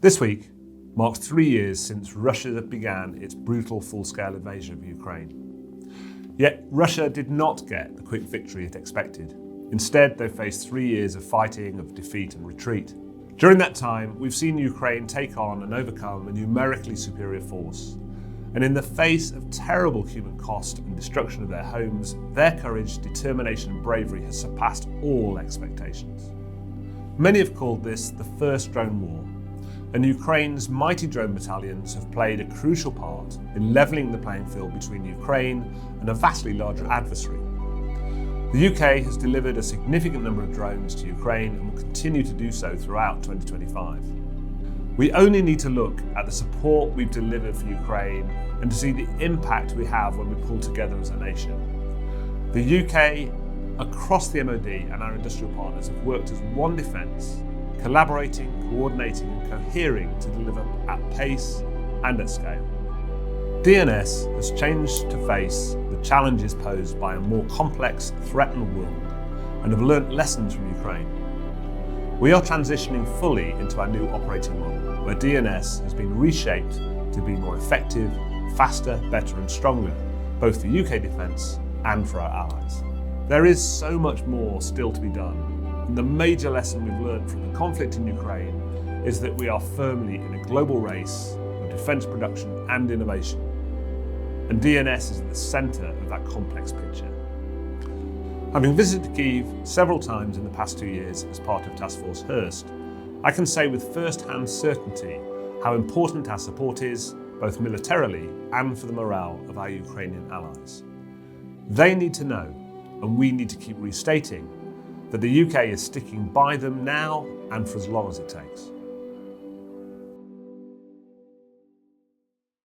This week marks 3 years since Russia began its brutal full-scale invasion of Ukraine. Yet Russia did not get the quick victory it expected. Instead, they faced 3 years of fighting, of defeat and retreat. During that time, we've seen Ukraine take on and overcome a numerically superior force. And in the face of terrible human cost and destruction of their homes, their courage, determination and bravery has surpassed all expectations. Many have called this the first drone war, and Ukraine's mighty drone battalions have played a crucial part in levelling the playing field between Ukraine and a vastly larger adversary. The UK has delivered a significant number of drones to Ukraine and will continue to do so throughout 2025. We only need to look at the support we've delivered for Ukraine and to see the impact we have when we pull together as a nation. The UK, across the MOD and our industrial partners, have worked as one defence, collaborating, coordinating and cohering to deliver at pace and at scale. DE&S has changed to face the challenges posed by a more complex, threatened world and have learnt lessons from Ukraine. We are transitioning fully into our new operating model, where DE&S has been reshaped to be more effective, faster, better and stronger, both for UK defence and for our allies. There is so much more still to be done. And the major lesson we've learned from the conflict in Ukraine is that we are firmly in a global race of defence production and innovation. And DE&S is at the centre of that complex picture. Having visited Kyiv several times in the past 2 years as part of Task Force Hurst, I can say with first-hand certainty how important our support is, both militarily and for the morale of our Ukrainian allies. They need to know, and we need to keep restating, that the UK is sticking by them now and for as long as it takes.